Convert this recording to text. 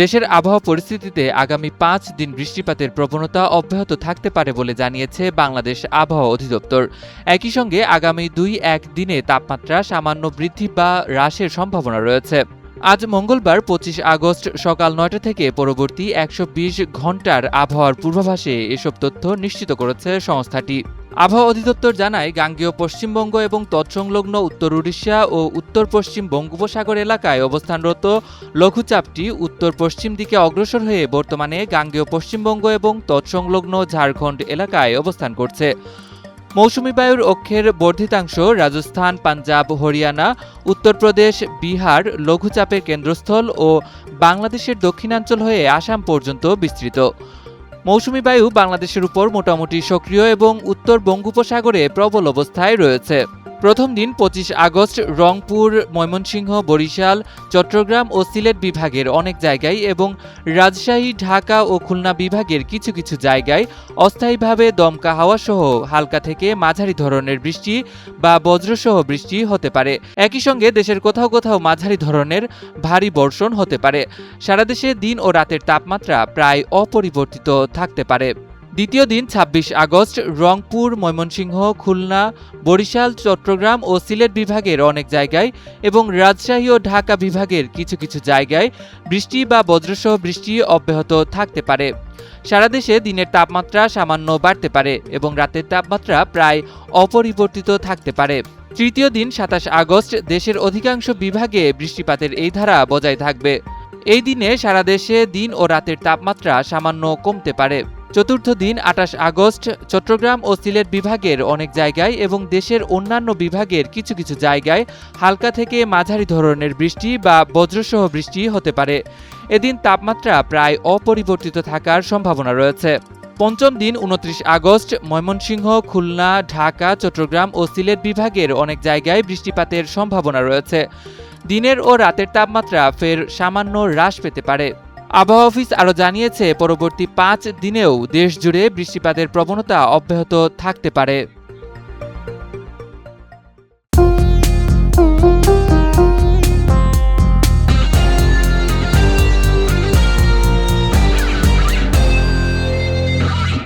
দেশের আবহাওয়া পরিস্থিতিতে আগামী ৫ দিন বৃষ্টিপাতের প্রবণতা অব্যাহত থাকতে পারে বলে জানিয়েছে বাংলাদেশ আবহাওয়া অধিদপ্তর। একই সঙ্গে আগামী ২-১ দিনে তাপমাত্রা সামান্য বৃদ্ধি বা হ্রাসের সম্ভাবনা রয়েছে। আজ মঙ্গলবার ২৫ আগস্ট সকাল ৯টা থেকে পরবর্তী ১২০ ঘণ্টার আবহাওয়ার পূর্বাভাসে এসব তথ্য নিশ্চিত করেছে সংস্থাটি। আবহাওয়া অধিদপ্তর জানায়, গাঙ্গেয় পশ্চিমবঙ্গ এবং তৎসংলগ্ন উত্তর উড়িষ্যা ও উত্তর পশ্চিম বঙ্গোপসাগর এলাকায় অবস্থানরত লঘুচাপটি উত্তর পশ্চিম দিকে অগ্রসর হয়ে বর্তমানে গাঙ্গেয় পশ্চিমবঙ্গ এবং তৎসংলগ্ন ঝাড়খণ্ড এলাকায় অবস্থান করছে। মৌসুমী বায়ুর অক্ষের বর্ধিতাংশ রাজস্থান, পাঞ্জাব, হরিয়ানা, উত্তরপ্রদেশ, বিহার লঘুচাপের কেন্দ্রস্থল ও বাংলাদেশের দক্ষিণাঞ্চল হয়ে আসাম পর্যন্ত বিস্তৃত। মৌসুমী বায়ু বাংলাদেশের উপর মোটামুটি সক্রিয় এবং উত্তর বঙ্গোপসাগরে প্রবল অবস্থায় রয়েছে। প্রথম দিন ২৫ আগস্ট রংপুর, ময়মনসিংহ, বরিশাল, চট্টগ্রাম ও সিলেট বিভাগের অনেক জায়গায় এবং রাজশাহী, ঢাকা ও খুলনা বিভাগের কিছু কিছু জায়গায় অস্থায়ীভাবে দমকা হাওয়াসহ হালকা থেকে মাঝারি ধরনের বৃষ্টি বা বজ্রসহ বৃষ্টি হতে পারে। একই সঙ্গে দেশের কোথাও কোথাও মাঝারি ধরনের ভারী বর্ষণ হতে পারে। সারা দেশে দিন ও রাতের তাপমাত্রা প্রায় অপরিবর্তিত থাকতে পারে। দ্বিতীয় দিন ২৬ আগস্ট রংপুর, ময়মনসিংহ, খুলনা, বরিশাল, চট্টগ্রাম ও সিলেট বিভাগের অনেক জায়গায় এবং রাজশাহী ও ঢাকা বিভাগের কিছু কিছু জায়গায় বৃষ্টি বা বজ্রসহ বৃষ্টি অব্যাহত থাকতে পারে। সারা দেশে দিনের তাপমাত্রা সামান্য বাড়তে পারে এবং রাতের তাপমাত্রা প্রায় অপরিবর্তিত থাকতে পারে। তৃতীয় দিন ২৭ আগস্ট দেশের অধিকাংশ বিভাগে বৃষ্টিপাতের এই ধারা বজায় থাকবে। এই দিনে সারা দেশে দিন ও রাতের তাপমাত্রা সামান্য কমতে পারে। চতুর্থ দিন ২৮ আগস্ট চট্টগ্রাম ও সিলেট বিভাগের অনেক জায়গায় এবং দেশের অন্যান্য বিভাগের কিছু কিছু জায়গায় হালকা থেকে মাঝারি ধরনের বৃষ্টি বা বজ্রসহ বৃষ্টি হতে পারে। এদিন তাপমাত্রা প্রায় অপরিবর্তিত থাকার সম্ভাবনা রয়েছে। পঞ্চম দিন ২৯ আগস্ট ময়মনসিংহ, খুলনা, ঢাকা, চট্টগ্রাম ও সিলেট বিভাগের অনেক জায়গায় বৃষ্টিপাতের সম্ভাবনা রয়েছে। দিনের ও রাতের তাপমাত্রা ফের সামান্য হ্রাস পেতে পারে। আবহাওয়া অফিস আরও জানিয়েছে, পরবর্তী ৫ দিনেও দেশ জুড়ে বৃষ্টিপাতের প্রবণতা অব্যাহত থাকতে পারে।